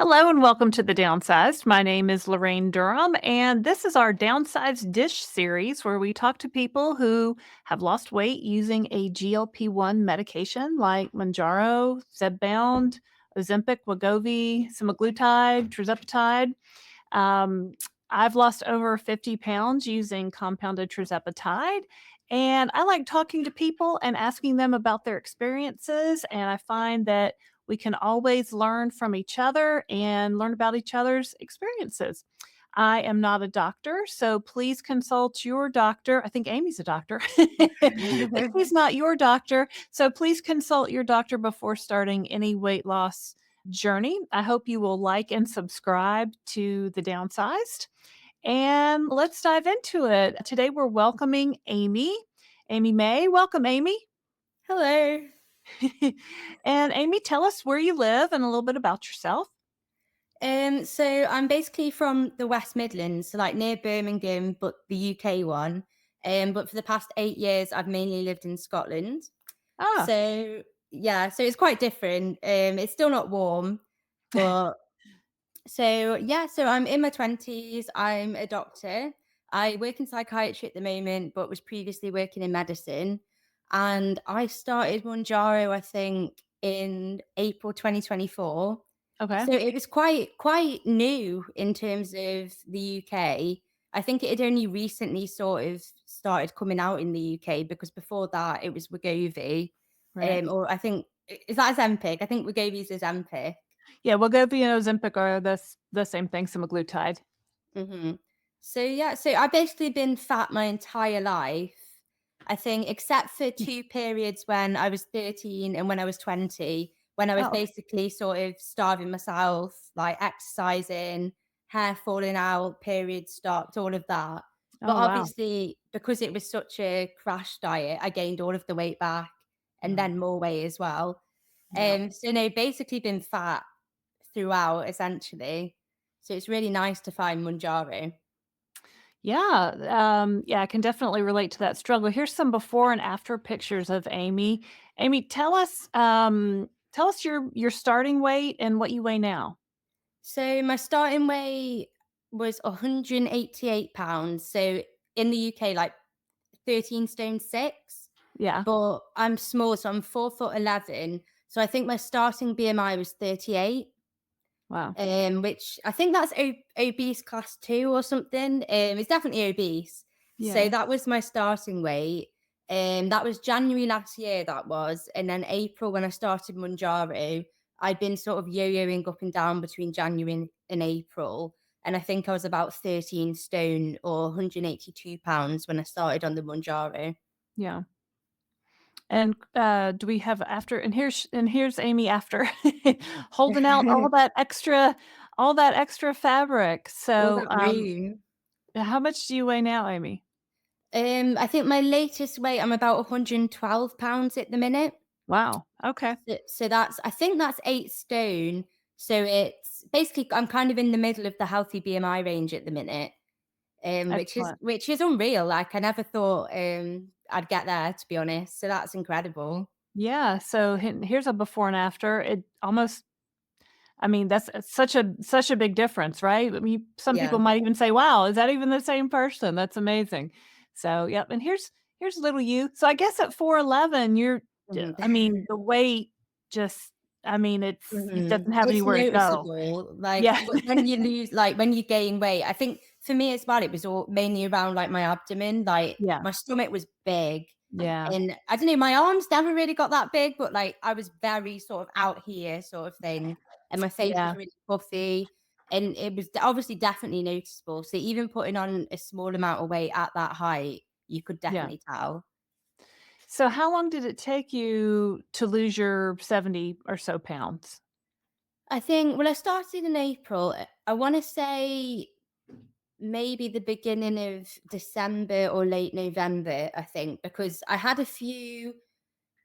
Hello and welcome to the Downsized. My name is Lorraine Durham, and this is our Downsized Dish series where we talk to people who have lost weight using a GLP-1 medication like Mounjaro, Zepbound, Ozempic, Wegovy, semaglutide, tirzepatide. Um, I've lost over 50 pounds using compounded tirzepatide. And I like talking to people and asking them about their experiences. And I find that we can always learn from each other and learn about each other's experiences. I am not a doctor, so please consult your doctor. I think Amy's a doctor, but she's not your doctor. So please consult your doctor before starting any weight loss journey. I hope you will like and subscribe to The Downsized. And let's dive into it. Today we're welcoming Aimee. Aimee May. Welcome, Aimee. Hello. And Aimee, tell us where you live and a little bit about yourself. So I'm basically from the West Midlands, so like near Birmingham, but the UK one. But for the past 8 years, I've mainly lived in Scotland. Ah, So yeah, so it's quite different. It's still not warm, but so I'm in my 20s. I'm a doctor. I work in psychiatry at the moment, but was previously working in medicine. And I started Mounjaro, I think, in April 2024. okay. So it was quite new in terms of the UK. I think it had only recently sort of started coming out in the UK because before that it was Wegovy, Right. or I think is that Ozempic? I think Wegovy's Ozempic. Yeah, Wegovy and Ozempic are the same thing, semaglutide. hmm so I've basically been fat my entire life. I think except for two periods when I was 13 and when I was 20, when I was Oh, basically sort of starving myself, like exercising, hair falling out, periods stopped, all of that. But oh, wow. obviously, because it was such a crash diet, I gained all of the weight back and Mm, then more weight as well. yeah. So no, basically been fat throughout essentially. So it's really nice to find Mounjaro. Yeah, I can definitely relate to that struggle. Here's some before and after pictures of Aimee. Aimee, tell us your starting weight and what you weigh now. So my starting weight was 188 pounds. So in the UK, like 13 stone 6. Yeah. But I'm small, so I'm 4 foot 11. So I think my starting BMI was 38. Wow. Which I think that's obese class 2 or something. It's definitely obese. So Yeah. that was my starting weight. That was January last year, that was. And then April when I started Mounjaro, I'd been sort of yo-yoing up and down between January and April. And I think I was about 13 stone or 182 pounds when I started on the Mounjaro. Yeah. And, do we have after and here's Aimee after holding out all that extra fabric. All So, that room. how much do you weigh now, Aimee? I think my latest weight, I'm about 112 pounds at the minute. Wow. Okay. So that's I think that's 8 stone. So it's basically I'm kind of in the middle of the healthy BMI range at the minute, Excellent. which is unreal. Like I never thought I'd get there to be honest. So that's incredible. Yeah, so here's a before and after. It almost I mean, that's such a big difference, right? I mean, some people Yeah. might even say, "Wow, is that even the same person?" That's amazing. So, yep, and here's little you. So I guess at 4'11", you're Mhm. I mean, the weight just I mean, it doesn't have It's anywhere to go. noticeable. Like Yeah. when you lose, like when you gain weight, I think for me as well, it was all mainly around like my abdomen. Like Yeah. my stomach was big. Yeah. And I don't know, my arms never really got that big, but like I was very sort of out here sort of thing. And my face was Yeah. really puffy. And it was obviously definitely noticeable. So even putting on a small amount of weight at that height, you could Yeah. definitely tell. So how long did it take you to lose your 70 or so pounds? I think, well, I started in April. I want to say maybe the beginning of December or late November, I think, because I had a few,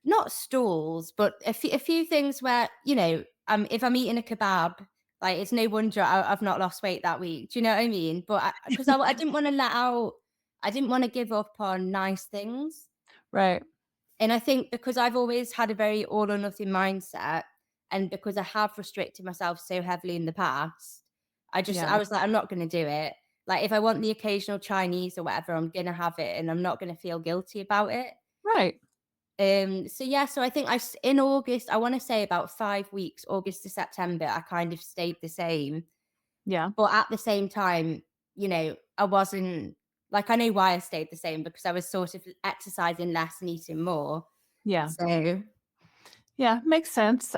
not stalls, but a few things where, if I'm eating a kebab, like it's no wonder I've not lost weight that week. Do you know what I mean? But because I didn't want to I didn't want to give up on nice things. Right. And I think because I've always had a very all or nothing mindset, And because I have restricted myself so heavily in the past, Yeah. I was like, I'm not going to do it. Like, if I want the occasional Chinese or whatever, I'm going to have it and I'm not going to feel guilty about it. Right. So yeah, so I think in August, I want to say about 5 weeks, August to September, I kind of stayed the same. Yeah. But at the same time, I wasn't like, I know why I stayed the same because I was sort of exercising less and eating more. Yeah. So Yeah, makes sense.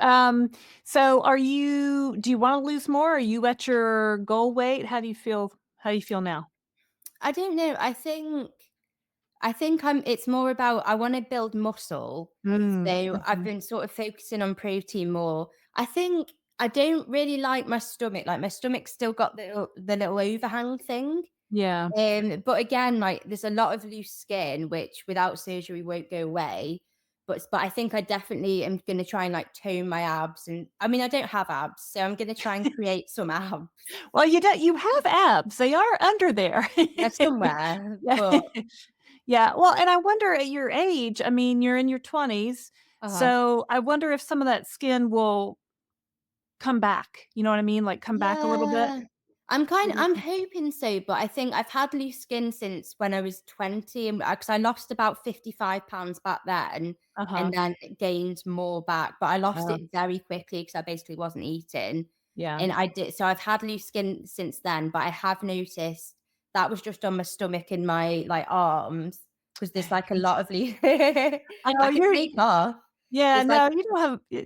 So do you wanna lose more? Are you at your goal weight? How do you feel now? I don't know. I think it's more about I want to build muscle. So I've Mhm. been sort of focusing on protein more. I think I don't really like my stomach. Like, my stomach's still got the little overhang thing. Yeah. But again, like, there's a lot of loose skin, which without surgery won't go away. But I think I definitely am gonna try and like tone my abs. And I mean, I don't have abs, so I'm gonna try and create some abs. Well, you have abs, they are under there. Yeah, somewhere. Yeah. But Yeah, well, and I wonder at your age, I mean, you're in your 20s, uh so I wonder if some of that skin will come back, you know what I mean? Like, come back a little bit? yeah. Mhm. I'm hoping so, but I think I've had loose skin since when I was 20, and because I lost about 55 pounds back then, Uh-huh. and then gained more back, but I lost Oh, it very quickly because I basically wasn't eating. yeah. And I've had loose skin since then, but I have noticed that was just on my stomach and my, like, arms, because there's, like, a lot of I know I could you're take off. yeah, There's, like, no, you don't have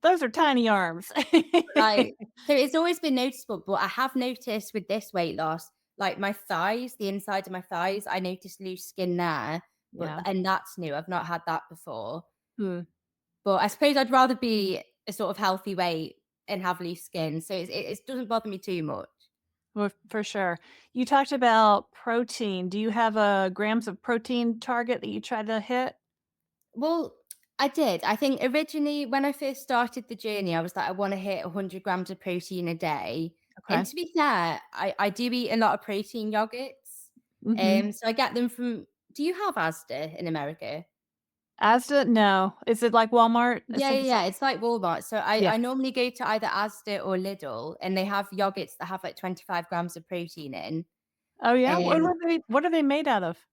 those are tiny arms. like, so it's always been noticeable, but I have noticed with this weight loss, like, my thighs, the inside of my thighs, I noticed loose skin there, Yeah. and that's new. I've not had that before. Hmm. But I suppose I'd rather be a sort of healthy weight and have loose skin, so it doesn't bother me too much. Well, for sure. You talked about protein. Do you have a grams of protein target that you try to hit? Well, I did. I think originally when I first started the journey, I was like, I want to hit 100 grams of protein a day. And Okay. to be fair, I do eat a lot of protein yogurts. Mhm. So I get them from, do you have Asda in America? Asda? No. Is it like Walmart? I Yeah, think yeah, it's yeah. It's like Walmart. So yeah. I normally go to either Asda or Lidl, and they have yogurts that have like 25 grams of protein in. Oh, yeah? Um, What are they made out of?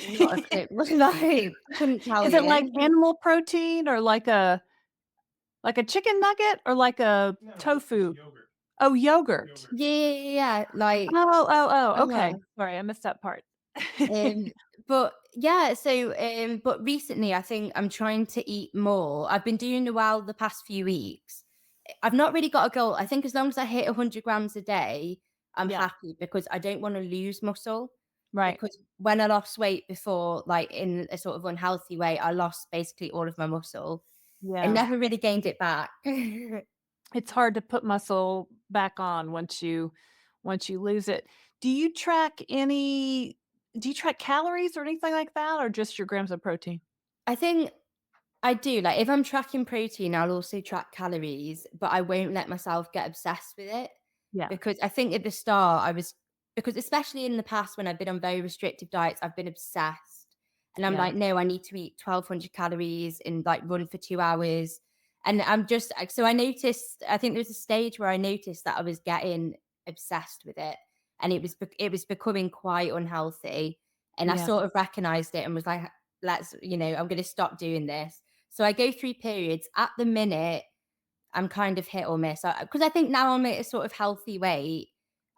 Not a clue. Like, couldn't tell Is it like you. animal protein or like a chicken nugget or like a tofu? Oh, yogurt. Yeah, yeah, yeah, yeah. Like, Okay. uh-huh. Sorry, I missed that part. Um, but yeah, but recently I think I'm trying to eat more. I've been doing well the past few weeks. I've not really got a goal. I think as long as I hit 100 grams a day, I'm Yeah. happy because I don't want to lose muscle. Right. Because when I lost weight before, like in a sort of unhealthy way, I lost basically all of my muscle and Yeah. never really gained it back. It's hard to put muscle back on once you lose it. Do you track any do you track calories or anything like that or just your grams of protein? I think I do. Like, if I'm tracking protein, I'll also track calories, but I won't let myself get obsessed with it Yeah. because I think at the start because especially in the past when I've been on very restrictive diets, I've been obsessed. And I'm Yeah. like, no, I need to eat 1,200 calories and like run for 2 hours. And I'm just like, so I noticed, I think there was a stage where I noticed that I was getting obsessed with it and it was becoming quite unhealthy. And I Yeah. sort of recognized it and was like, I'm going to stop doing this. So I go through periods. At the minute, I'm kind of hit or miss because I think now I'm at a sort of healthy weight.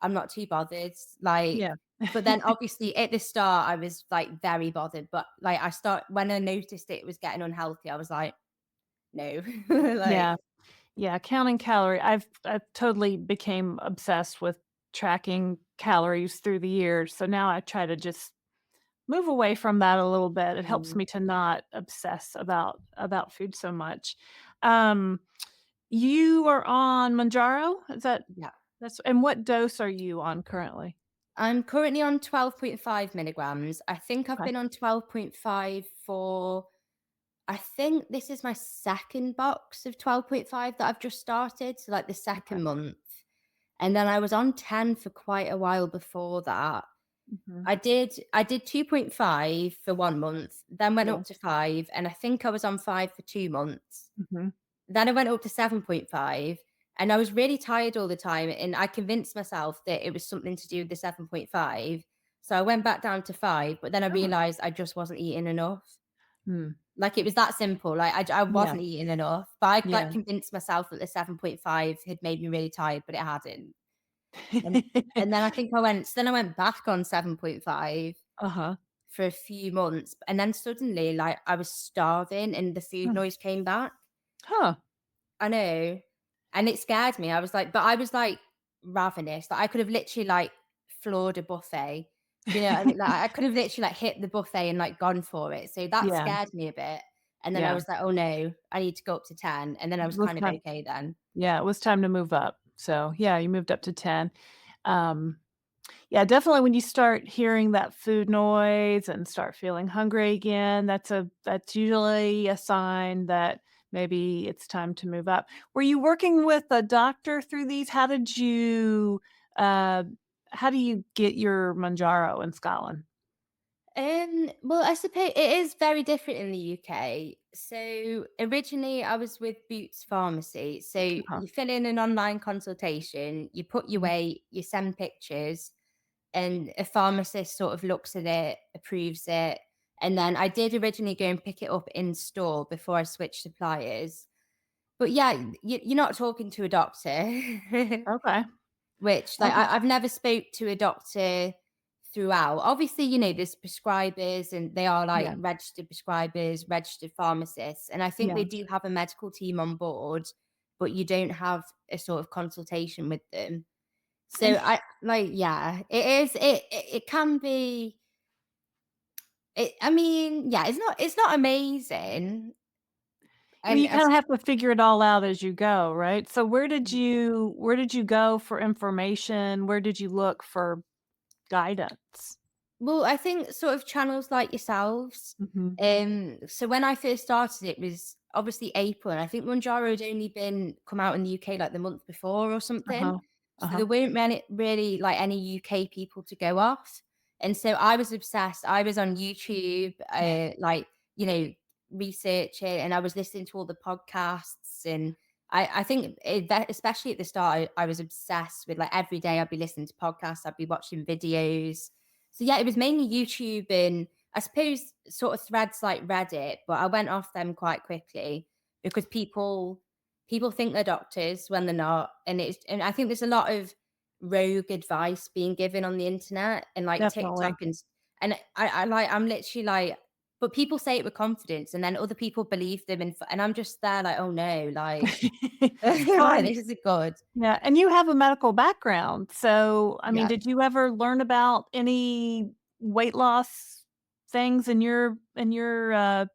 I'm not too bothered. Like, Yeah. but then obviously at the start, I was like very bothered. But like, when I noticed it was getting unhealthy, I was like, no, like, Yeah. Yeah, counting I've totally became obsessed with tracking calories through the years, so now I try to just move away from that a little bit. It helps mm, me to not obsess about food so much. Um, you are on Mounjaro? Is that yeah. that's and what dose are you on currently? I'm currently on 12.5 milligrams. I think I've Okay, been on 12.5 for I think this is my second box of 12.5 that I've just started, so, like, the okay. second month, and then I was on 10 for quite a while before that. Mhm. I did 2.5 for 1 month, then went Yeah. up to 5, and I think I was on 5 for 2 months. Mhm. Then I went up to 7.5, and I was really tired all the time, and I convinced myself that it was something to do with the 7.5. So I went back down to 5, but then I Oh. realized I just wasn't eating enough. Mm. Like, it was that simple, like, I Yeah. wasn't eating enough, but I, Yeah. like, convinced myself that the 7.5 had made me really tired, but it hadn't. And and then I went back on 7.5 Uh-huh. for a few months, and then suddenly, like, I was starving and the food Hmm. noise came back. Huh. I know, and it scared me. I was, like, ravenous, like, I could have literally, like, floored a buffet. Do you know what I mean? Like, I could have literally, like, hit the buffet and, like, gone for it, so that Yeah. scared me a bit, and then I Yeah. was like, "Oh, no, I need to go up to 10," and then I It was was kind of time okay then. Yeah, it was time to move up. So, yeah, you moved up to 10. Um, yeah, definitely when you start hearing that food noise and start feeling hungry again, that's usually a sign that maybe it's time to move up. Were you working with a doctor through these? Uh how do you get your Mounjaro in Scotland? Well, I suppose it is very different in the UK. So originally, I was with Boots Pharmacy. So Uh-huh. you fill in an online consultation, you put your Mhm. weight, you send pictures, and a pharmacist sort of looks at it, approves it. And then I did originally go and pick it up in store before I switched suppliers. But yeah, you're not talking to a doctor. Okay. Which, like, Okay. I've never spoke to a doctor throughout. Obviously, there's prescribers and they are, like, Yeah. registered prescribers, registered pharmacists, and I think Yeah. they do have a medical team on board, but you don't have a sort of consultation with them. So And I like, yeah, it can be I mean, yeah, it's not amazing, I mean, and you kinda have to figure it all out as you go, right? So mm. where did you go for information? Where did you look for guidance? Well, I think sort of channels like yourselves. Mhm. So when I first started, it was obviously April, and I think Mounjaro had only been come out in the UK like the month before or something. Uh-huh. So Uh-huh. there weren't really like any UK people to go off, and so I was obsessed. I was on YouTube, like, you know, researching, and I was listening to all the podcasts, and I think especially at the start, I was obsessed with, like, every day I'd be listening to podcasts, I'd be watching videos. So yeah, it was mainly YouTube and I suppose sort of threads like Reddit, but I went off them quite quickly because people think they're doctors when they're not, and I think there's a lot of rogue advice being given on the internet and like TikTok Definitely. and I'm literally like, but people say it with confidence, and then other people believe them, and I'm just there like, oh no, like, Well, like and this isn't good. yeah, and you have a medical background, so, I mean, Yeah, did you ever learn about any weight loss things in your like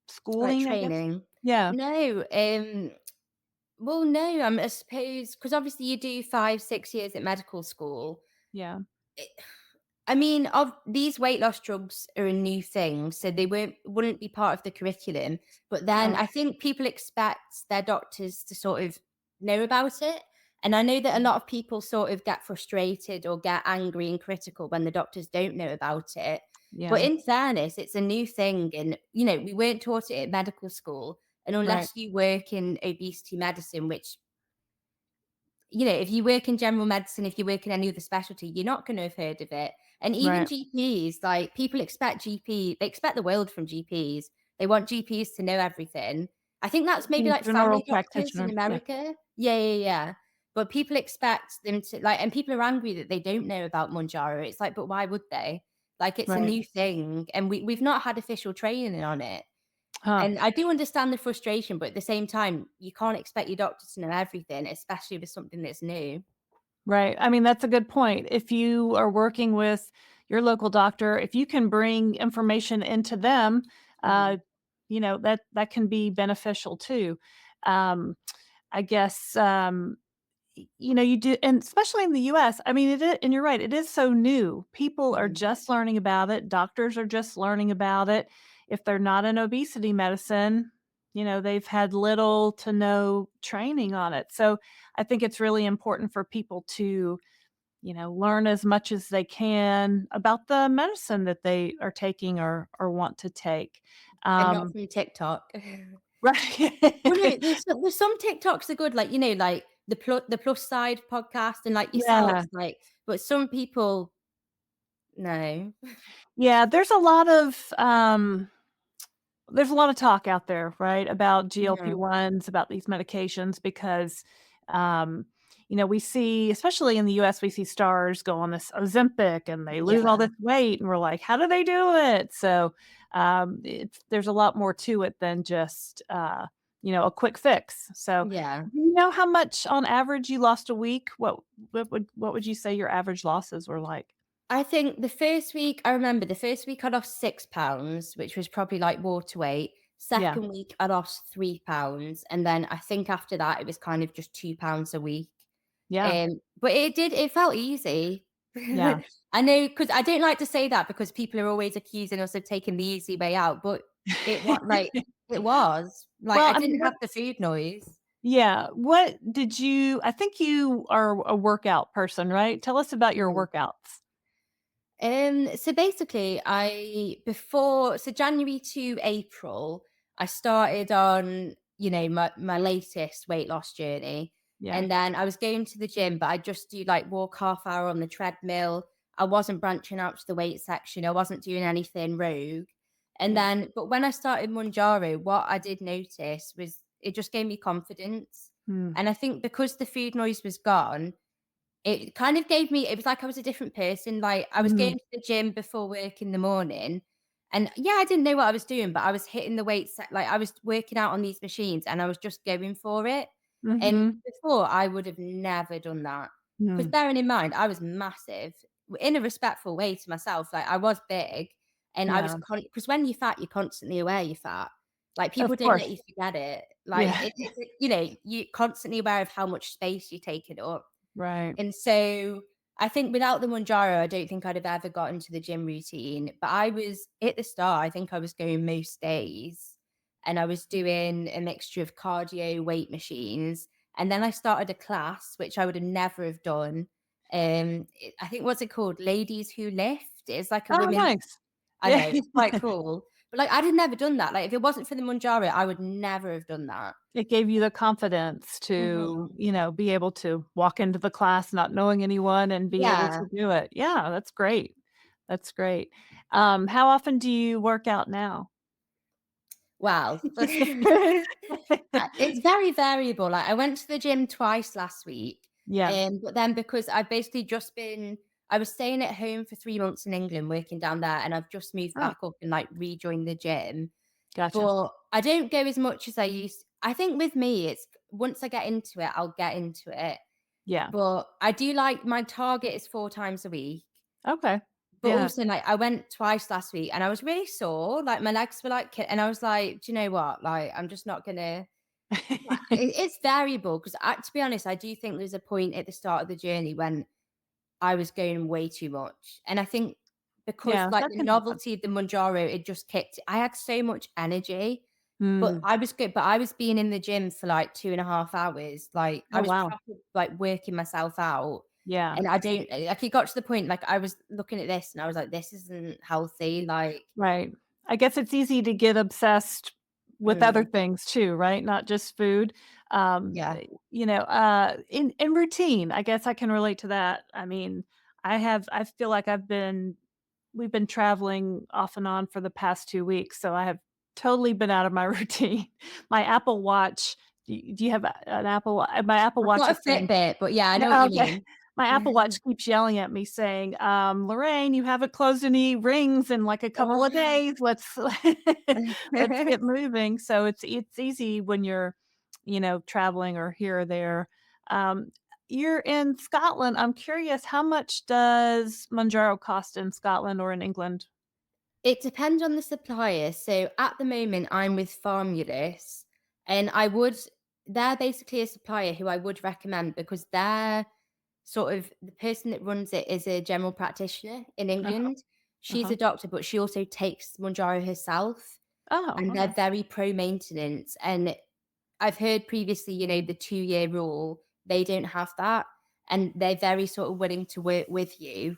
schooling, I guess? training. Yeah. No, well, no, I suppose because obviously you do 5, 6 years at medical school. Yeah. It I mean, of these weight loss drugs are a new thing, so they wouldn't be part of the curriculum. But then Oh, I think people expect their doctors to sort of know about it. And I know that a lot of people sort of get frustrated or get angry and critical when the doctors don't know about it. But yeah. in fairness, it's a new thing. And, we weren't taught it at medical school. And Right. unless you work in obesity medicine, which if you work in general medicine, if you work in any other specialty, you're not going to have heard of it. And even Right. GPs, like people expect they expect the world from GPs. They want GPs to know everything. I think that's maybe Yeah, like general family doctors in practitioner, yeah. America. Yeah, yeah, yeah. But people expect them to like, and people are angry that they don't know about Monjaro. It's like, but why would they? Like, it's a Right. new thing, and we've not had official training on it. Huh. And I do understand the frustration, but at the same time, you can't expect your doctor to know everything, especially with something that's new. Right. I mean, that's a good point. If you are working with your local doctor, if you can bring information into them, uh, Mhm, that can be beneficial too. Um, I guess, you do, and especially in the US, I mean, and you're right, it is so new. People are mhm. just learning about it. Doctors are just learning about it. If they're not in obesity medicine, they've had little to no training on it. So I think it's really important for people to learn as much as they can about the medicine that they are taking or want to take. And not Um, from TikTok. Well, no, right. there's some TikToks are good, like, like the plus side podcast and like yourself, Yeah. like, but some people, no. Yeah, there's a lot of talk out there, right, about Mhm. GLP-1s, about these medications because, um, we see, especially in the US, we see stars go on this Ozempic and they lose all Yeah, this weight, and we're like, "How do they do it?" So, there's a lot more to it than just, a quick fix. So, yeah. do you know how much on average you lost a week? What would you say your average losses were like? I think I remember the first week I lost £6, which was probably like water weight. Yeah, Second week I lost £3, and then I think after that it was kind of just £2 a week. yeah, But it felt easy. yeah. I know, because I don't like to say that because people are always accusing us of taking the easy way out, but it was. Like, Well, I I mean, didn't have the food noise. yeah. What did you I think you are a workout person, right? Tell us about your Mhm. workouts. So basically, January to April, I started on, my latest weight loss journey. Yeah, And then I was going to the gym, but I just do like walk half hour on the treadmill. I wasn't branching out to the weight section. I wasn't doing anything rogue. And yeah. then, but when I started Mounjaro, what I did notice was it just gave me confidence. Mm, And I think because the food noise was gone, it kind of gave me, it was like I was a different person, like, I was mhm, going to the gym before work in the morning, and, yeah, I didn't know what I was doing, but I was hitting the weights, like, I was working out on these machines, and I was just going for it, and mhm, before, I would have never done that. Because mm. bearing in mind, I was massive, in a respectful way to myself, like, I was big, and I was Yeah, because when you're fat, you're constantly aware you're fat. Like, people of don't let course. you forget it. Like, Yeah, you're constantly aware of how much space you're taking up. right. And so I think without the Mounjaro, I don't think I'd have ever got into the gym routine. But I was at the start, I think I was going most days, and I was doing a mixture of cardio, weight machines. And then I started a class, which I would have never have done. I think, what's it called? Ladies Who Lift. It's like a Oh, women's, nice. I Yeah. know, it's quite cool. But like, I'd have never done that. Like, if it wasn't for the Mounjaro, I would never have done that. It gave you the confidence to, Mhm. be able to walk into the class not knowing anyone and be able Yeah. to do it. Yeah, that's great. That's great. How often do you work out now? Well, it's very variable. Like, I went to the gym twice last week, Yeah. but then because I've basically just been I was staying at home for 3 months in England, working down there, and I've just moved Oh, back up and, like, rejoined the gym, gotcha. but I don't go as much as I used. I think with me, it's once I get into it, I'll get into it, Yeah. but I do like my target is 4 times a week. Okay. But Yeah. also, like, I went twice last week and I was really sore, like, my legs were like and I was like, "Do you know what? Like, I'm just not gonna." It's variable because, to be honest, I do think there's a point at the start of the journey when I was going way too much, and I think because, Yeah, like, that the can happen. novelty of the Mounjaro, it just kicked. I had so much energy, but Mm. I was good. But I was being in the gym for like 2.5 hours. Like, I Oh, was wow. proper, like, working myself out, Yeah, and I don't like. It got to the point, like, I was looking at this and I was like, "This isn't healthy." Like, right. I guess it's easy to get obsessed with other mm, things too, right? Not just food. yeah. In routine, I guess I can relate to that. I mean, I feel like we've been traveling off and on for the past 2 weeks, so I have totally been out of my routine. My Apple Watch do you have an Apple Wa my Apple I've Watch got is a saying Fitbit, but yeah, I know what yeah, you okay. mean. My Apple Watch keeps yelling at me saying, "Lorraine, you haven't closed any rings in, like, a couple of Oh. days. Let's let's get moving." So it's easy when you're, traveling or here or there. Um, you're in Scotland. I'm curious, how much does Mounjaro cost in Scotland or in England? It depends on the supplier. So at the moment, I'm with Farmulus, and they're basically a supplier who I would recommend because they're sort of the person that runs it is a general practitioner in Uh-huh, England. She's uh-huh. a doctor, but she also takes Mounjaro herself, Oh, and they're okay. very pro maintenance. And I've heard previously, the 2-year rule, they don't have that. and they're very sort of willing to work with you,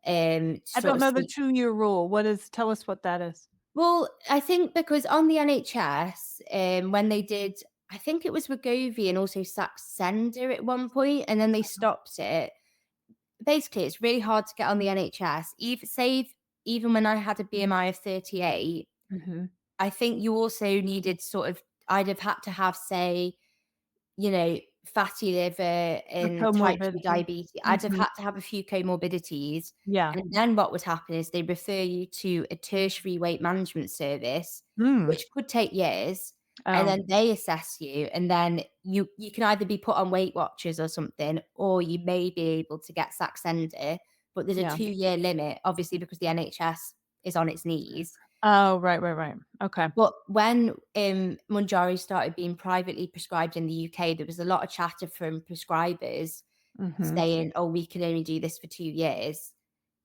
to I sort don't of know the see. 2-year rule. What is tell us what that is. Well, I think because on the NHS, when they did, I think it was Wegovy and also Saxenda at one point, and then they stopped it. Basically, it's really hard to get on the NHS. Even when I had a BMI of 38, Mhm. I think you also needed sort of, I'd have had to have, say, fatty liver A and type 2 comorbidity. diabetes. I'd have Mhm. had to have a few comorbidities, Yeah. and then what would happen is they refer you to a tertiary weight management service, Mm. which could take years, and Oh, then they assess you, and then you can either be put on Weight Watchers or something, or you may be able to get Saxenda, but there's a yeah. 2-year limit, obviously, because the NHS is on its knees. Oh, right, right, right. Okay. But when, Mounjaro started being privately prescribed in the UK, there was a lot of chatter from prescribers Mhm. saying, "Oh, we can only do this for 2 years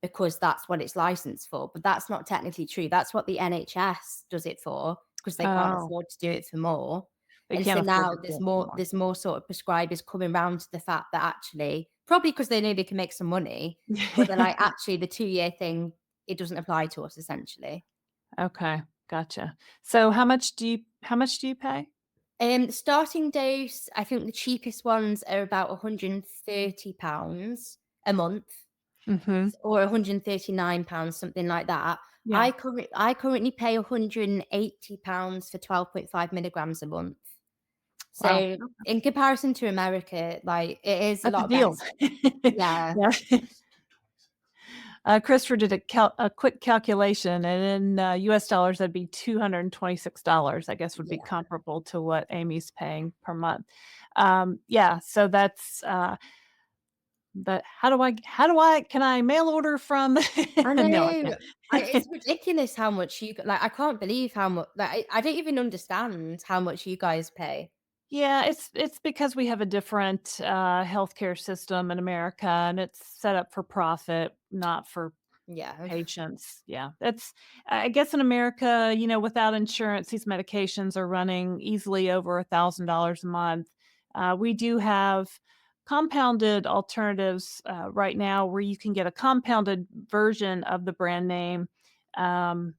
because that's what it's licensed for." But that's not technically true. That's what the NHS does it for, because they can't Oh, afford to do it for more. they And can't so afford now to do it anymore. there's more sort of prescribers coming round to the fact that actually, probably because they know they can make some money, but they're like, "Actually, the 2-year thing, it doesn't apply to us," essentially. Okay, gotcha. So how much do you pay? Starting dose, I think the cheapest ones are about £130 a month, Mhm. or £139, something like that. Yeah. I currently pay £180 for 12.5 milligrams a month. Wow. So in comparison to America, like, it is a That's a lot deal. better. Yeah, Yeah. Christopher did a quick calculation, and in, US dollars, that'd be $226, I guess would be yeah. comparable to what Amy's paying per month. Yeah, so that's, but how do I can I mail order from I No, I know. can't. It's ridiculous how much like, I can't believe how much, like, I don't even understand how much you guys pay. Yeah, it's because we have a different, healthcare system in America, and it's set up for profit, not for Yeah. patients. Yeah, that's I guess in America, without insurance, these medications are running easily over $1,000 a month. We do have compounded alternatives, right now where you can get a compounded version of the brand name, um,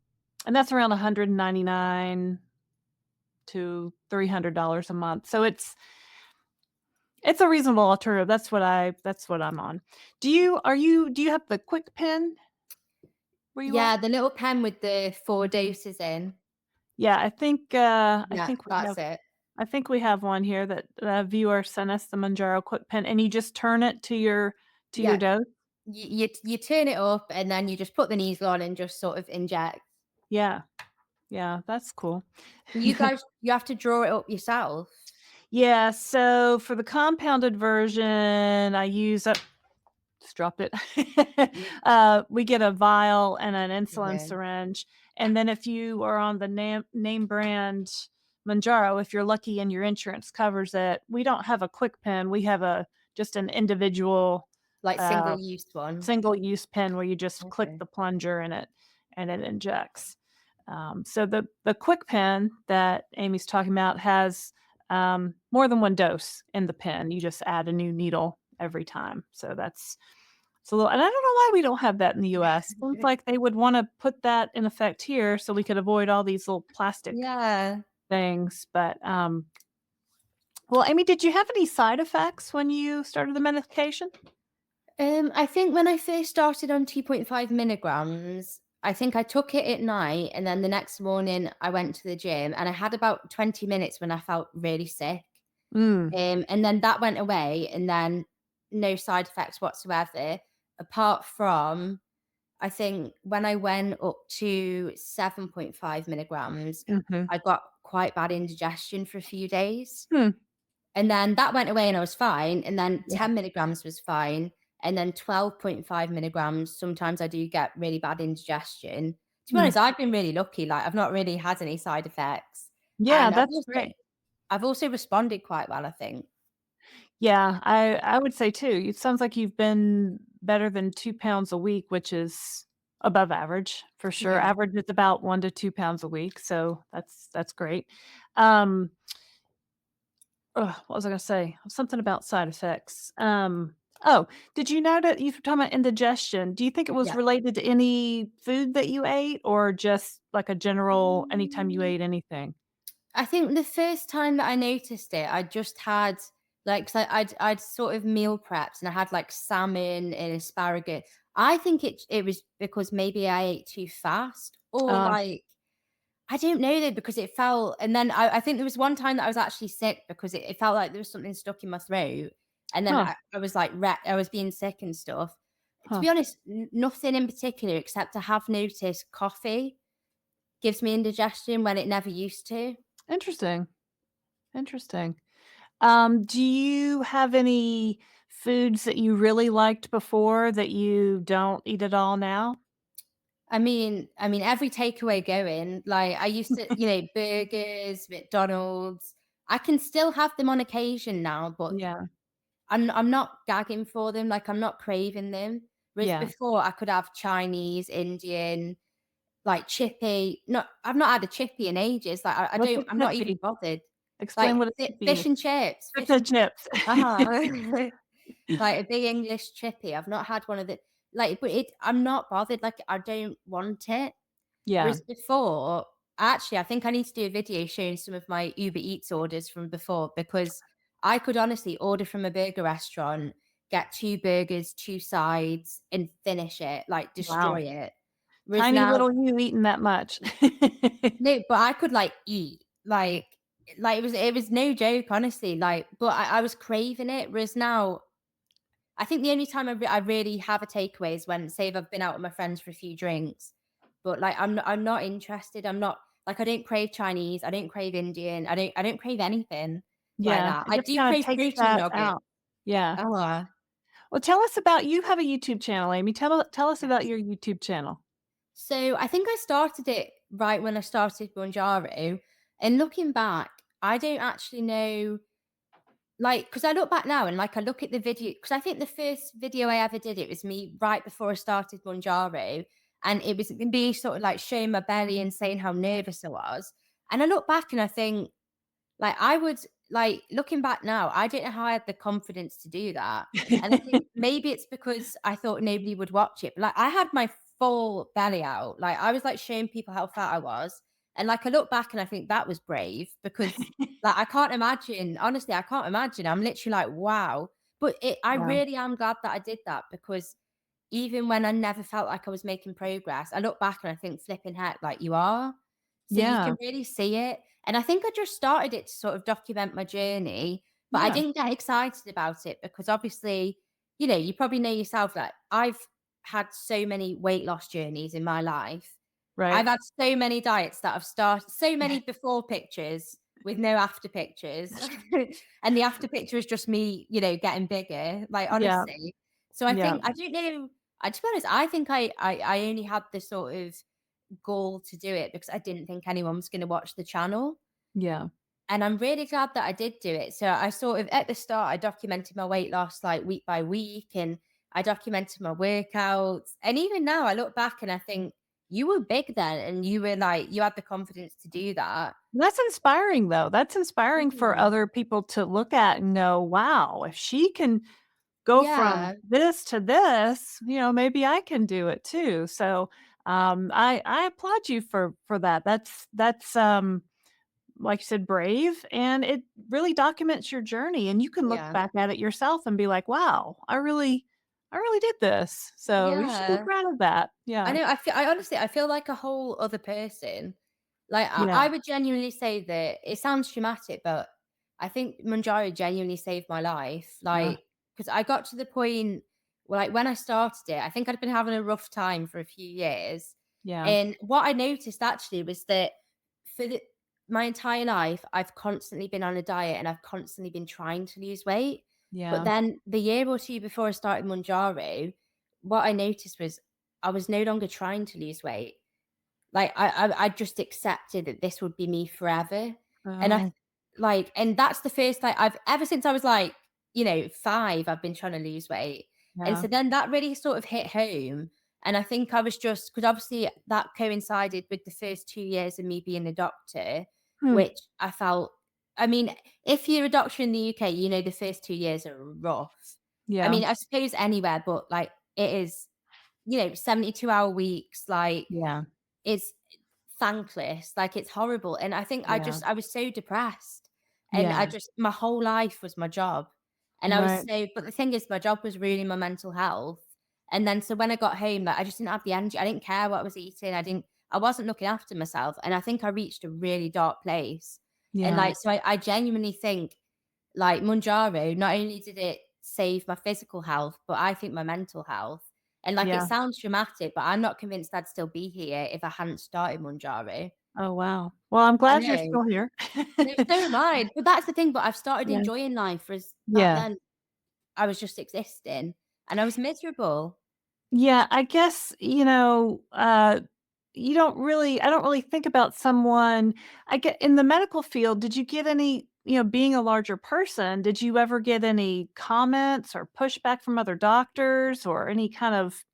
and that's around 199 to $300 a month. So it's a reasonable alternative. That's what I'm on. Do you have the quick pen where you are? Yeah, the little pen with the 4 Mhm. doses in. Yeah, I Yeah, think we that's have it. I think we have one here that a viewer sent us, the Mounjaro quick pen, and you just turn it to your Yeah, dose? you turn it up, and then you just put the needle on and just sort of inject. Yeah, yeah, that's cool. You have to draw it up yourself? Yeah, so for the compounded version, I use a just dropped it. Mm, We get a vial and an insulin okay, syringe, and then if you are on the name brand Mounjaro, if you're lucky and your insurance covers it, we don't have a quick pen, we have a just an individual, like uh, single-use one? single-use pen where you just click Okay. the plunger and it injects. So the quick pen that Amy's talking about has, more than one dose in the pen, you just add a new needle every time, so that's it's a little and I don't know why we don't have that in the US. Seems like they would wanna put that in effect here so we could avoid all these little plastic Yeah. things, but, well, Amy, did you have any side effects when you started the medication? I think when I first started on 2.5 milligrams, I think I took it at night, and then the next morning I went to the gym, and I had about 20 minutes when I felt really sick. Mm, And then that went away, and then no side effects whatsoever, apart from, I think, when I went up to 7.5 milligrams, mhm, I got quite bad indigestion for a few days. hmm, And then that went away and I was fine. And then yeah, 10 milligrams was fine. And then 12.5 milligrams, sometimes I do get really bad indigestion. To be mm. honest, I've been really lucky. Like, I've not really had any side effects. Yeah, And that's great. I've also responded quite well, I think. Yeah, I would say too. It sounds like you've been better than 2 pounds a week, which is above average for sure. Yeah. Average is about 1 to 2 pounds a week, so that's great. Um, what was I gonna say? Something about side effects. Oh, did you know that you were talking about indigestion? Do you think it was Yeah. related to any food that you ate or just like a general anytime you Mm, ate anything? I think the first time that I noticed it, I just had like, 'cause I'd sort of meal prepped and I had like salmon and asparagus. I think it was because maybe I ate too fast, or Uh, like I don't know though, because it felt, and then I think there was one time that I was actually sick because it felt like there was something stuck in my throat. And then huh, I was like, I was being sick and stuff. To huh. be honest, nothing in particular, except I have noticed coffee gives me indigestion when it never used to. Interesting, interesting. Do you have any foods that you really liked before that you don't eat at all now? I mean, every takeaway going, like I used to, burgers, McDonald's. I can still have them on occasion now, but Yeah, I'm not gagging for them, like, I'm not craving them. Whereas yeah. before, I could have Chinese, Indian, like, chippy. No, I've not had a chippy in ages, like, I What's don't, a I'm not even chippy? bothered. Explain Like, what a chippy fish is. and chips, Fish fish and and chips. uh-huh. Like, a big English chippy, I've not had one of the, like, but I'm not bothered, like, I don't want it. Yeah. Whereas before, actually, I think I need to do a video showing some of my Uber Eats orders from before, because I could honestly order from a burger restaurant, get 2 burgers, 2 sides, and finish it, like, Wow. destroy it. Whereas Tiny now, little you eating that much. no, but I could, like, eat, it was no joke, honestly, like, but I was craving it. Whereas now, I think the only time I really have a takeaway is when, say, if I've been out with my friends for a few drinks, but, like, I'm not interested. I'm not, like, I don't crave Chinese, I don't crave Indian, I don't crave anything like Yeah, that. it I just do kinda crave takes protein that nuggets. out. Yeah. Oh, Well, tell us about you have a YouTube channel, Amy. Tell us about yes. your YouTube channel. So, I think I started it right when I started Mounjaro, and looking back, I don't actually know. Like, because I look back now and, like, I look at the video, because I think the first video I ever did, it was me right before I started Mounjaro, and it was me sort of, like, showing my belly and saying how nervous I was, and I look back and I think, like, I would, like, looking back now, I don't know how I had the confidence to do that, and I think maybe it's because I thought nobody would watch it, but, like, I had my full belly out, like, I was, like, showing people how fat I was, and, like, I look back and I think that was brave, because, like, I can't imagine, honestly, I can't imagine, I'm literally like, "Wow," but I Yeah. really am glad that I did that, because even when I never felt like I was making progress, I look back and I think, "Flipping heck, like, you are." So you Yeah, can really see it, and I think I just started it to sort of document my journey, but I yeah, didn't get excited about it because obviously, you probably know yourself that I've had so many weight loss journeys in my life. I've right. had so many diets that I've started, so many before pictures with no after pictures. And the after picture is just me, getting bigger, like, Yeah, honestly. So I yeah, think, I don't know, to be honest, I think I only had this sort of goal to do it because I didn't think anyone was gonna watch the channel, yeah, and I'm really glad that I did do it. So I sort of, at the start, I documented my weight loss, like, week by week, and I documented my workouts, and even now I look back and I think, "You were big then, and you were, like, you had the confidence to do that." that's inspiring, though. That's inspiring for Mhm. other people to look at and know, "Wow, if she can go from Yeah, this to this, maybe I can do it too." So, I applaud you for that. That's like you said, brave, and it really documents your journey, and you can look yeah, back at it yourself and be like, "Wow, I really did this." So, you should be yeah. proud of that. I Yeah. know, I honestly, I feel like a whole other person. Like, Yeah. I would genuinely say that it sounds traumatic, but I think Mounjaro genuinely saved my life. Yeah. Like, because I got to the point where, like, when I started it, I think I'd been having a rough time for a few years. Yeah. And what I noticed actually was that for my entire life, I've constantly been on a diet and I've constantly been trying to lose weight. But Yeah. then the year or two before I started Mounjaro, what I noticed was I was no longer trying to lose weight. Like, I just accepted that this would be me forever, and Oh, and that's the first, like, I've ever since I was, like, 5, I've been trying to lose weight, and yeah. so then that really sort of hit home, and I think I was just, because obviously that coincided with the first 2 years of me being a doctor, Hmm. which I felt, I mean, if you're a doctor in the UK, the first 2 years are rough. I Yeah. mean, I suppose anywhere, but, like, it is, 72-hour weeks, like, Yeah. it's thankless, like, it's horrible, and I think Yeah. I was so depressed, and I Yeah. just my whole life was my job, and I was Right. so but the thing is my job was ruining my mental health, and then so when I got home, like, I just didn't have the energy, I didn't care what I was eating, I wasn't looking after myself, and I think I reached a really dark place, and, Yeah. like, so I genuinely think, like, Mounjaro, not only did it save my physical health, but I think my mental health. And, like, it Yeah. sounds dramatic, but I'm not convinced I'd still be here if I hadn't started Mounjaro. Oh, wow. Well, I'm I glad you're know. still here. No, so am I. But that's the thing, but I've started Yeah. enjoying life, whereas back Yeah. then I was just existing and I was miserable. Yeah, I guess, you don't really I don't really think about someone I get in the medical field, did you get any being a larger person, did you ever get any comments or pushback from other doctors or any kind of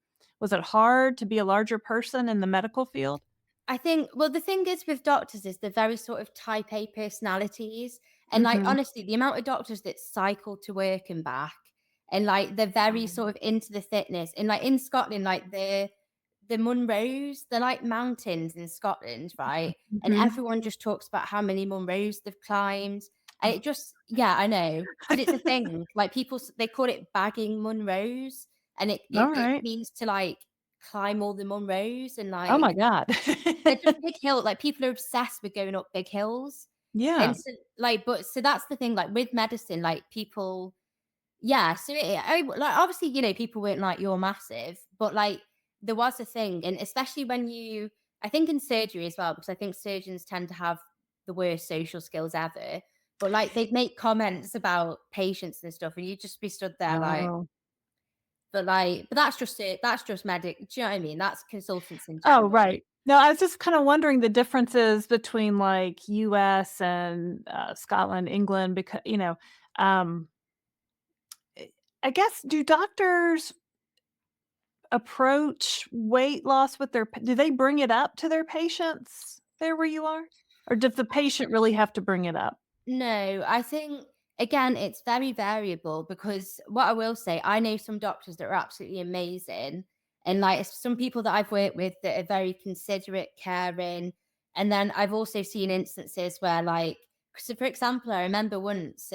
was it hard to be a larger person in the medical field? I think well, the thing is with doctors is they're very sort of type A personalities. And like Mhm. honestly, the amount of doctors that cycle to work and back and like they're very Oh. sort of into the fitness. And like in Scotland, like the Munros, they're like mountains in Scotland, right? And Mhm. everyone just talks about how many Munros they've climbed. And it just yeah, I know. But it's a thing. Like they call it bagging Munros. And it Alright. means to like climb all the Munros and Oh like my god. they're just big hill like, people are obsessed with going up big hills, Yeah. and so like but so that's the thing, like, with medicine, like, people yeah, so like, obviously, people weren't like, "You're massive," but, like, there was a thing, and especially when I think in surgery as well, because I think surgeons tend to have the worst social skills ever, but, like, they'd make comments about patients and stuff, and you'd just be stood there like Oh. but that's just it, that's just medic do you know what I mean? That's consultants in Oh, general. right. No, I was just kinda wondering the differences between, like, US and, Scotland, England, um, eh, I guess, do doctors approach weight loss with their pa do they bring it up to their patients there where you are? Or does the patient really have to bring it up? No, I think again, it's very variable because what I will say, I know some doctors that are absolutely amazing. And like some people that I've worked with that are very considerate, caring. And then I've also seen instances where like so for example, I remember once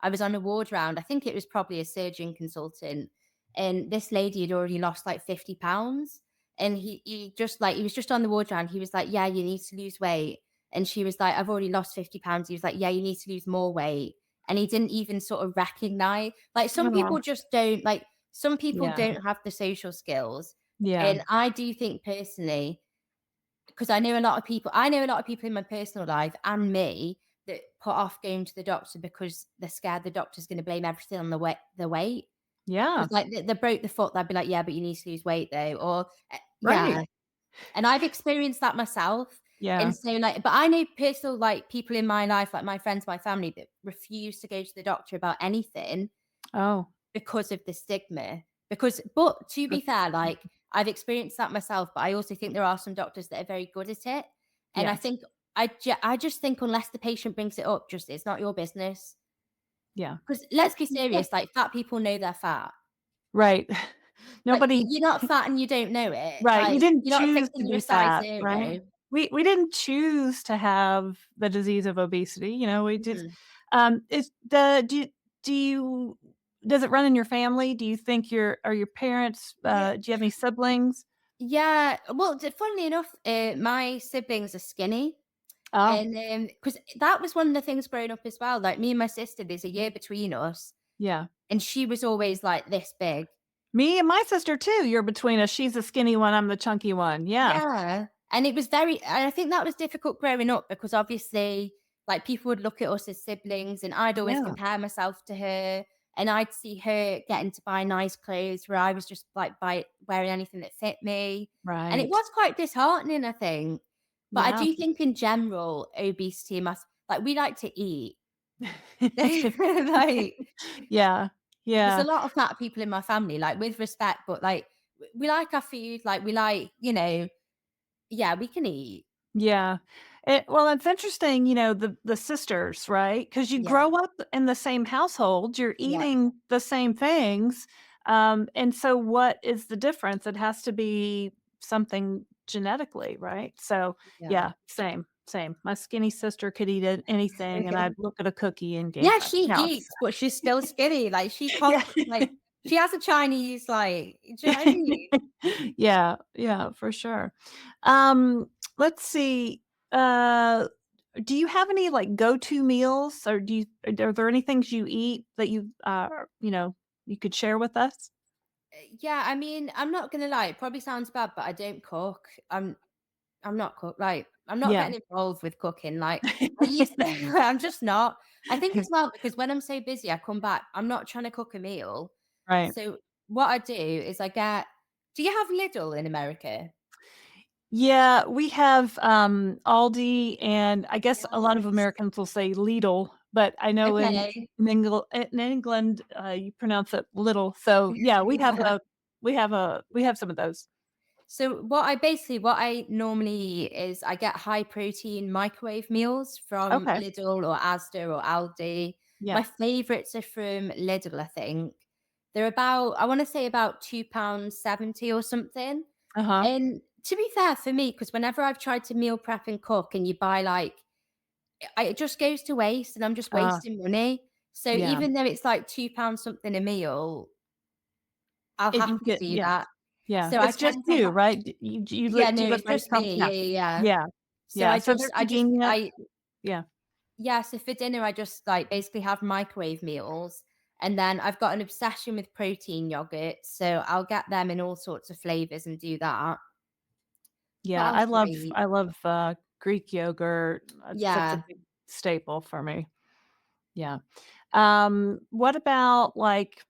I was on a ward round, I think it was probably a surgeon consultant, and this lady had already lost like 50 pounds. And he just like he was just on the ward round, he was like, yeah, you need to lose weight, and she was like, "I've already lost 50 pounds." He was like, "Yeah, you need to lose more weight." And he didn't even sort of recognize like Oh, some people yeah, don't have the social skills. yeah, And I do think personally, because I know a lot of people in my personal life and me that put off going to the doctor because they're scared the doctor's going to blame everything on the weight. yeah, Because like they broke the foot, they'd be like, "Yeah, but you need to lose weight though," or right, yeah. And I've experienced that myself. yeah, And so, like, but I know personal, like, people in my life, like my friends, my family, that refuse to go to the doctor about anything oh, because of the stigma. But to be that's fair, like, I've experienced that myself, but I also think there are some doctors that are very good at it. And I yes, think, I just think unless the patient brings it up, just it's not your business. yeah, Because let's be yeah, serious, like, fat people know they're fat. right. Like, Nobody you're not fat and you don't know it. right, you Like, didn't you're not choose to thinking you're a be size fat, right? 0. We didn't choose to have the disease of obesity, we just Mhm. is the do you does it run in your family? Do you think are your parents, Yeah. do you have any siblings? Yeah, well, funnily enough, my siblings are skinny, Oh, and because that was one of the things growing up as well. Like me and my sister, there's a year between us, yeah. and she was always like this big. Me and my sister too, you're between us, she's the skinny one, I'm the chunky one, yeah, Yeah, and it was and I think that was difficult growing up because obviously, like people would look at us as siblings, and I'd always yeah, compare myself to her, and I'd see her getting to buy nice clothes where I was just like wearing anything that fit me, and it right, was quite disheartening, I think. But I yeah. do think in general, obesity must like we like to eat. Like Yeah, there's a yeah. lot of fat people in my family, like with respect, but like we like our food, like we like, yeah, we can eat. Yeah. Well, it's interesting, the sisters, right? Because you Yeah, grow up in the same household, you're yeah, eating the same things, and so what is the difference? It has to be something genetically, right? So, yeah. yeah, same, same. My skinny sister could eat anything, and I'd look at a cookie and gain Yeah, 5 she pounds. eats, but she's still skinny, like, she Yeah. can't like, she has a Chinese, like do you know what I mean? Yeah, yeah, for sure. Um, let's see, uh do you have any, like, go-to meals, or are there any things you eat that you could share with us? Yeah, I mean, I'm not gonna lie, it probably sounds bad, but I don't cook. I'm not I'm not Yeah. getting involved with cooking, like, I used to I'm just not. I think as well because when I'm so busy, I come back, I'm not trying to cook a meal. Right. So, what I do is I get do you have Lidl in America? Yeah, we have, Aldi, and I guess a lot of Nice. Americans will say Lidl, but I know Okay. in England, you pronounce it little, so, yeah, we have some of those. So what I normally eat is I get high protein microwave meals from Okay. Lidl or Asda or Aldi. Yeah. My favorites are from Lidl, I think. They're about I want to say about £2.70 or something. Uh-huh. And to be fair for me, because whenever I've tried to meal prep and cook and you buy like it just goes to waste and I'm just Uh, wasting money. So yeah. even though it's like £2 something a meal, I'll If you have to get do yeah, that. yeah. So I It's just tend to you, right? D yeah, no, you live it's by just yourself? me. Yeah. Yeah, yeah, yeah. Yeah. So Yeah, so they're convenient. Yeah. yeah, so for dinner I just like basically have microwave meals and then I've got an obsession with protein yogurt, so I'll get them in all sorts of flavors and do that. What Yeah, else do I eat? I love, Greek yogurt. It's such a Yeah. big staple for me. Yeah. What about, like,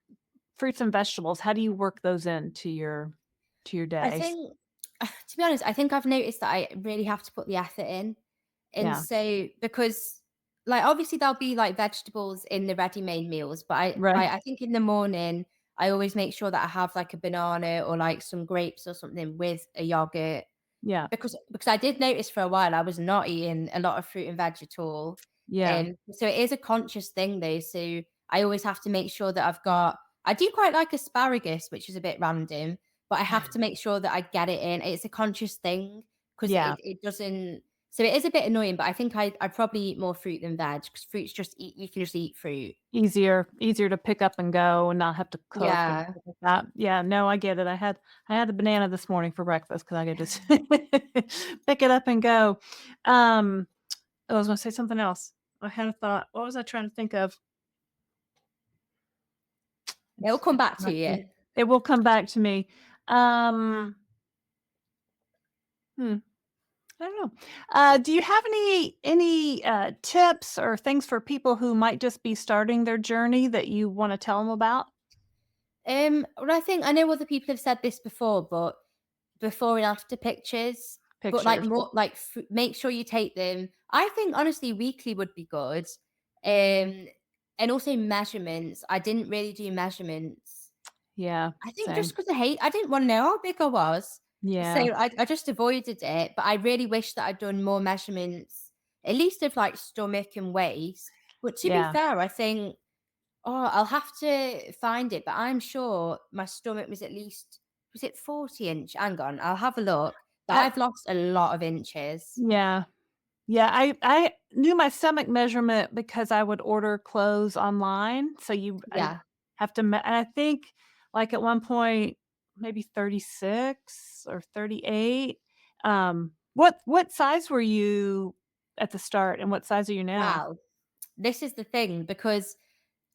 fruits and vegetables? How do you work those into your I day? think to be honest, I think I've noticed that I really have to put the effort in. And Yeah. so because like obviously there'll be like vegetables in the ready-made meals, but Right. I think in the morning I always make sure that I have like a banana or like some grapes or something with a yogurt Yeah. because I did notice for a while I was not eating a lot of fruit and veg at all. Yeah. So it is a conscious thing though. So I always have to make sure that I do quite like asparagus, which is a bit random, but I have to make sure that I get it in. It's a conscious thing because Yeah. it doesn't so it is a bit annoying, but I think I probably eat more fruit than veg because fruit's just eat you can just eat fruit. Easier to pick up and go and not have to cook and Yeah. stuff like that. Yeah, no, I get it. I had a banana this morning for breakfast because I could just pick it up and go. Um, I was gonna say something else. I had a thought. What was I trying to think of? It'll It's come it's back to not you. good. It will come back to me. Um, hmm, I don't know. Do you have any tips or things for people who might just be starting their journey that you wanna tell them about? Well, I think I know other people have said this before, but before and after pictures, but like Pictures. more like make sure you take them. I think honestly, weekly would be good. Um, and also measurements. I didn't really do measurements. Yeah, I think just same. because I didn't want to know how big I was, so Yeah, I just avoided it. But I really wish that I'd done more measurements, at least of like stomach and waist. But to be yeah. fair, I think I'll have to find it, but I'm sure my stomach was at least was it 40 inch? Hang on, I'll have a look. But I I've lost a lot of inches. yeah. Yeah, I knew my stomach measurement because I would order clothes online, so I Yeah. have to and I think, like, at one point, maybe 36 or 38. What size were you at the start, and what size are you now? Wow. This is the thing because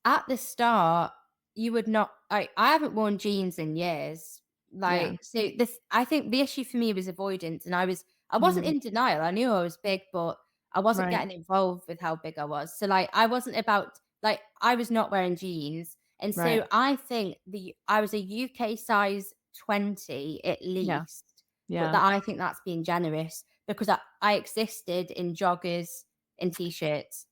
at the start, you would not I haven't worn jeans in years. Yeah, Like, so this I think the issue for me was avoidance, and I wasn't mm, in denial. I knew I was big, but I wasn't right, getting involved with how big I was. So, like, I wasn't about like, I was not wearing jeans, and right. so I think the I was a UK size 20 at Yeah, least, but yeah. that I think that's being generous because I existed in joggers and T-shirts.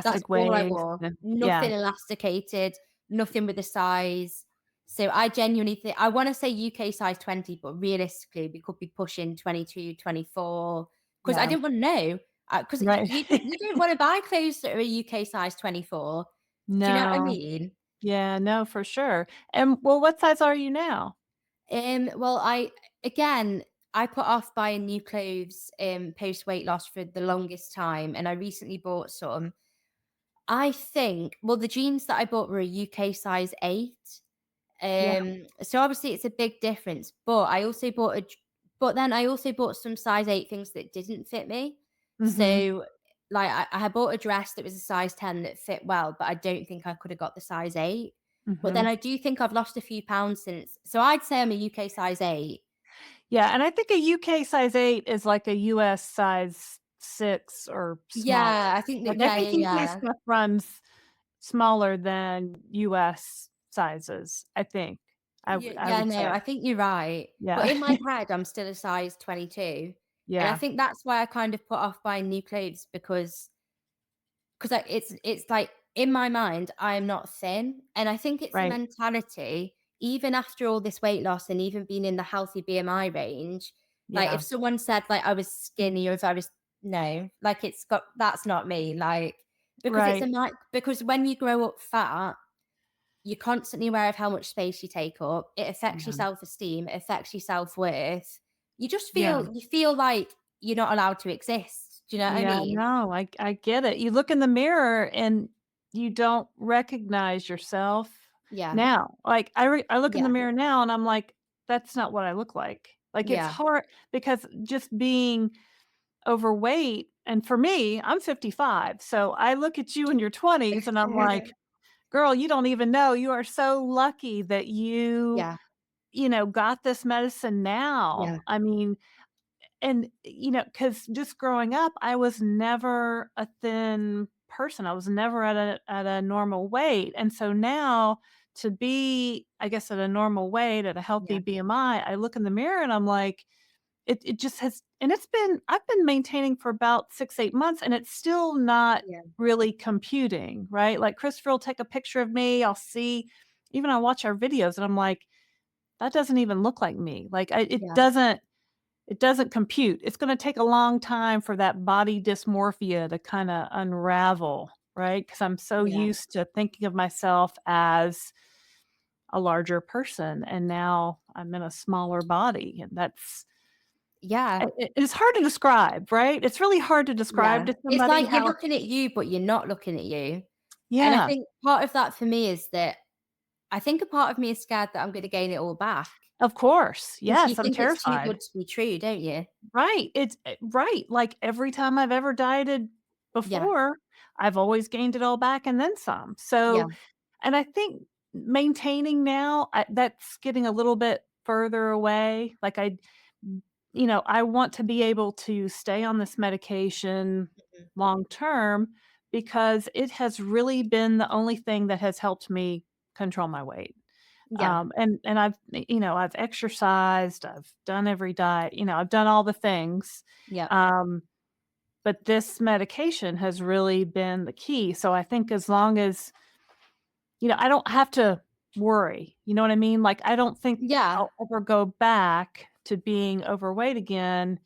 That's Elastic all I waist, wore. and yeah, Nothing elasticated, nothing with a size. So I genuinely think I wanna say UK size 20, but realistically, we could be pushing 22, 24. Because I yeah. didn't wanna know. 'Cause Right. you don't wanna buy clothes that are a UK size 24. Do you know what I No. mean? Yeah, no, for sure. And well, what size are you now? Well, again, I put off buying new clothes, post weight loss for the longest time, and I recently bought some. I think well, the jeans that I bought were a UK size 8. Yeah. So obviously it's a big difference, but then I also bought some size 8 things that didn't fit me. Mhm. So, like, I had bought a dress that was a size 10 that fit well, but I don't think I could have got the size 8. But then Mhm. I do think I've lost a few pounds since, so I'd say I'm a UK size 8. Yeah, and I think a UK size 8 is like a US size 6 or smaller. Yeah, I think Like, that I yeah, think yeah, UK yeah. stuff runs smaller than US sizes, I think. I Yeah, would no, say. I think you're right. But Yeah. in my head, I'm still a size 22. And I Yeah, think that's why I kind of put off buying new clothes because it's like in my mind, I am not thin. And I think it's a right. mentality, even after all this weight loss and even being in the healthy BMI range, like if Yeah, someone said like I was skinny or if I was no, like that's not me. Like right. because when you grow up fat, you're constantly aware of how much space you take up. It affects your Yeah, self-esteem, it affects your self-worth. yeah. You feel like you're not allowed to exist. Do you know what I Yeah, mean? no, I get it. You look in the mirror and you don't recognize yourself Yeah. now. Like, I look in the Yeah. mirror now and I'm like, "That's not what I look like." Like, it's Yeah. hard because just being overweight and for me, I'm 55, so I look at you in your 20s and I'm like, "Girl, you don't even know. You are so lucky that Yeah. got this medicine now." Yeah. I mean, and, because just growing up, I was never a thin person. I was never at a normal weight, and so now to be, I guess, at a normal weight, at a healthy Yeah. BMI, I look in the mirror and I'm like, it just has and I've been maintaining for about 6, 8 months, and it's still not Yeah. really computing, right? Like, Christopher will take a picture of me, I'll see even I watch our videos, and I'm like, "That doesn't even look like me." Like, Yeah. it doesn't compute. It's gonna take a long time for that body dysmorphia to kinda unravel, right? Because 'Cause I'm so Yeah. used to thinking of myself as a larger person, and now I'm in a smaller body, and that's Yeah. it's hard to describe, right? It's really hard to describe Yeah. to It's somebody like you're how. looking at you, but you're not looking at you. And I Yeah, think part of that for me is that I think a part of me is scared that I'm gonna gain it all back of course. because you Yes, I'm think it's too terrified. good to be true, don't you? Right, right, like, every time I've ever dieted Yeah. before, I've always gained it all back and then some. Yeah. So and I think maintaining now, that's getting a little bit further away. Like I want to be able to stay on this medication Mhm. long term because it has really been the only thing that has helped me control my weight. Yeah. And I've exercised, I've done every diet, I've done all the things. Yeah. Um, but this medication has really been the key. So I think as long as I don't have to worry, you know what I mean? Like, I don't think Yeah. I'll ever go back to being overweight again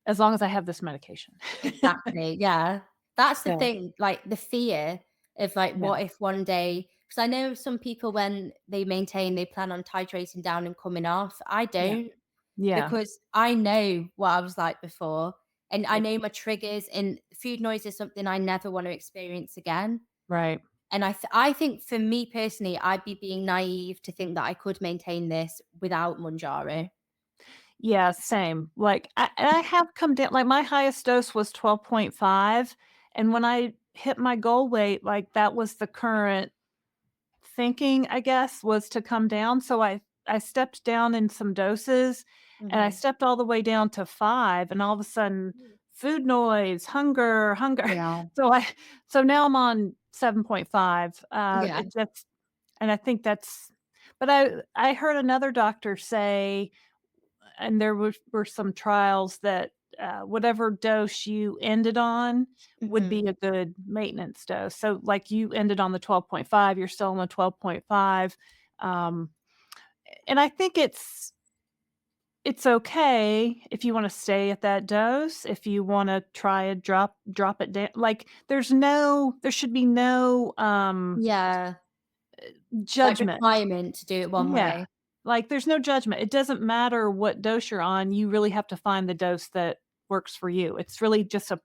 as long as I have this medication. Exactly, yeah. That's the Yeah, thing, like, the fear of, like, yeah, what if one day? Because I know some people when they maintain, they plan on titrating down and coming off. I yeah, don't, yeah, because I know what I was like before, and I it know my triggers, and food noise is something I never wanna experience again, right. and I think for me personally, I'd be being naive to think that I could maintain this without Mounjaro. Yeah, same. Like, I have come down like, my highest dose was 12.5, and when I hit my goal weight, like, that was the current thinking, I guess, was to come down, so I stepped down in some doses, and I Mhm. stepped all the way down to 5, and all of a sudden, food noise, hunger. Yeah. So now I'm on 7.5, Yeah. it just and I think that's but I heard another doctor say and there were some trials that, whatever dose you ended on would Mhm. be a good maintenance dose. So, like, you ended on the 12.5, you're still on the 12.5, um, and I think it's it's okay if you wanna stay at that dose, if you wanna try a drop it down, like, there should be no, Yeah, like judgment. requirement to do it one Yeah. way. Like, there's no judgment. It doesn't matter what dose you're on, you really have to find the dose that works for you. It's really just a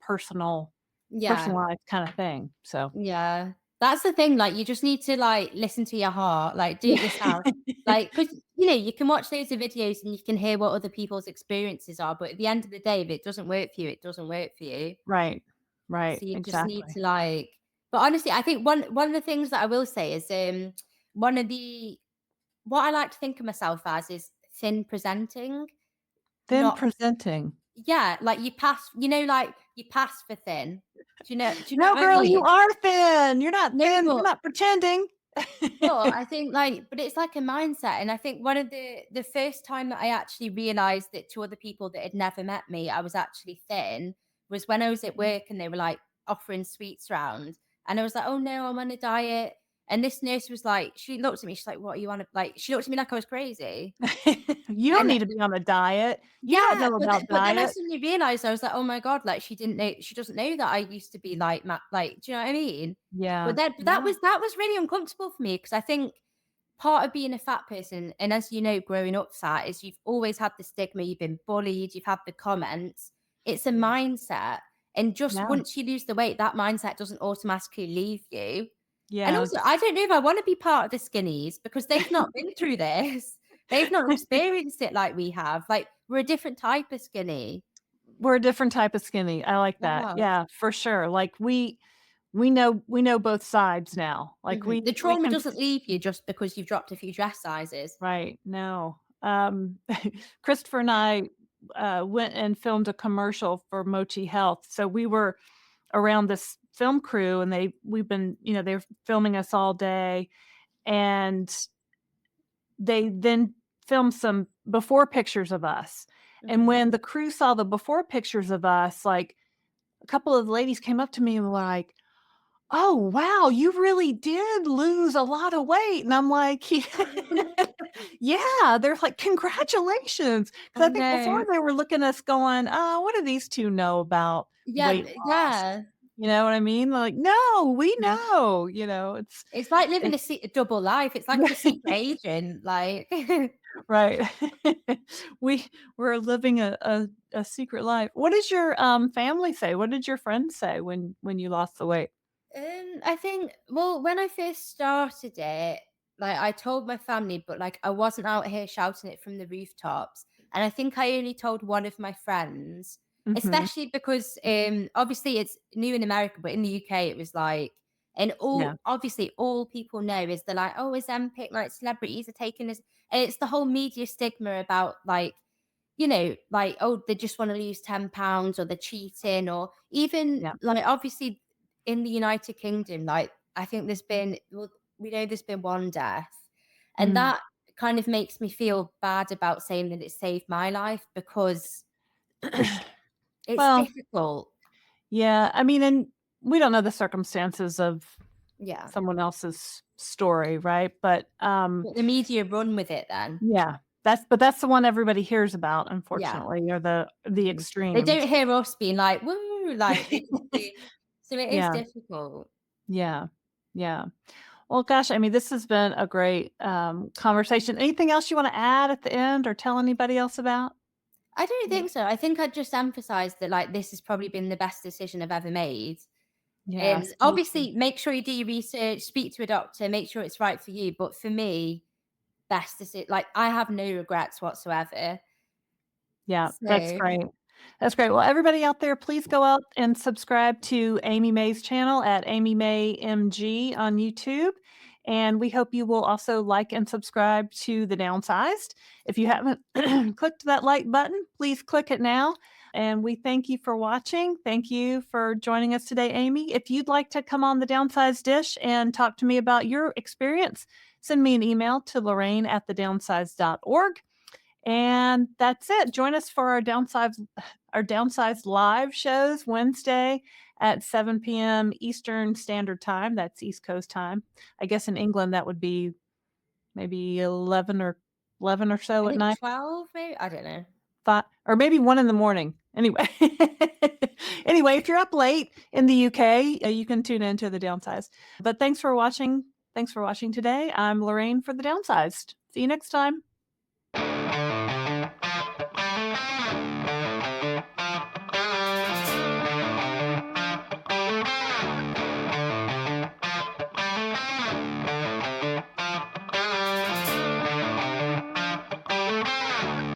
Yeah, personalized kinda thing, so yeah. That's the thing, like, you just need to, like, listen to your heart, like, do it yeah. yourself. Like, 'cause, you know, you can watch loads of videos and you can hear what other people's experiences are, but at the end of the day, if it doesn't work for you, it doesn't work for you. Right. Right, So you just need exactly. to, like, but honestly, I think one of the things that I will say is, one of the what I like to think of myself as is thin presenting, Then not presenting. yeah, like like you pass for thin. Do you know "No, what I girl, you mean? are thin. You're not No, thin. You're but not pretending." I think, like, but it's like a mindset, and I think one of the first time that I actually realized that to other people that had never met me, I was actually thin, was when I was at work and they were, like, offering sweets round, and I was like, "Oh, no, I'm on a diet," and this nurse was like she looked at me, she's like, "What are you on a," like, she looked at me like I was crazy, You don't and need to be on a diet. You don't yeah, know but about then I diet. suddenly realized, I was like, "Oh my god," like, she doesn't know that I used to be like like, do you know what I mean? Yeah. But Yeah. that was really uncomfortable for me because I think part of being a fat person, and as you know, growing up fat, is you've always had the stigma, you've been bullied, you've had the comments. It's a Yeah. mindset. And just Yeah. once you lose the weight, that mindset doesn't automatically leave you. And Yeah. also, I don't know if I want to be part of the skinnies because they've not been through this. They've not experienced it like we have. Like, we're a different type of skinny. We're a different type of skinny. I like that. Yeah. Yeah, for sure. Like, we know both sides now. Like, The we trauma can doesn't leave you just because you've dropped a few dress sizes. right, no. Christopher and I, went and filmed a commercial for Mochi Health, so we were around this film crew, and we've been they were filming us all day, and they then filmed some before pictures of us, and Mhm. when the crew saw the before pictures of us, like, a couple of ladies came up to me and were like, "Oh, wow, you really did lose a lot of weight," and I'm like, "Yeah." They're like, "Congratulations," because I I think before know. they were looking at us going, "Oh, what do these 2 know about Yeah, weight loss?" yeah. You know what I mean? Like, "No, we Mhm. know," It's like living it's a double life. It's like a secret agent, like right. We we're living a secret life. What did your, family say? What did your friends say when you lost the weight? I think, well, when I first started it, like, I told my family, but, like, I wasn't out here shouting it from the rooftops, and I think I only told one of my friends, Mhm. especially because, obviously it's new in America, but in the UK it was like, and Yeah, all people know is they're like, "Oh, Ozempic, like, celebrities are taking this," and it's the whole media stigma about, like, like, oh, they just want to lose 10 pounds or they're cheating, or even yeah. like, obviously in the United Kingdom, like, I think we know there's been one death. And Mm. that kind of makes me feel bad about saying that it saved my life because it's Well, difficult. yeah, I mean, and we don't know the circumstances of Yeah. someone else's story, right? But, But the media run with it then. yeah, that's the one everybody hears about, Yeah. unfortunately, are the Mhm. They extremes. don't hear us being like, "Woo," like, they just do. So it is Yeah, difficult. yeah, yeah. Well, gosh, I mean, this has been a great, conversation. Anything else you wanna add at the end or tell anybody else about? I don't think so. I think I'd just emphasize that, like, this has probably been the best decision I've ever made. And Yes, me too. obviously, make sure you do your research, speak to a doctor, make sure it's right for you. But for me, best decision. Like, I have no regrets whatsoever. Yeah, that's So great. That's great. Well, everybody out there, please go out and subscribe to Amy May's channel at Amy May MG on YouTube. And we hope you will also like and subscribe to The Downsized. If you haven't clicked that like button, please click it now. And we thank you for watching. Thank you for joining us today, Amy. If you'd like to come on The Downsized Dish and talk to me about your experience, send me an email to Lorraine at thedownsized.org. And that's it. Join us for our Downsized live shows Wednesday at 7 PM Eastern Standard Time. That's East Coast time. I guess in England that would be maybe 11 or 11 or I so at think night. 12 maybe? I don't know. Or maybe 1 in the morning. Anyway. Anyway, if you're up late in the UK, you can tune into The Downsized. But thanks for watching today. I'm Lorraine for The Downsized. See you next time.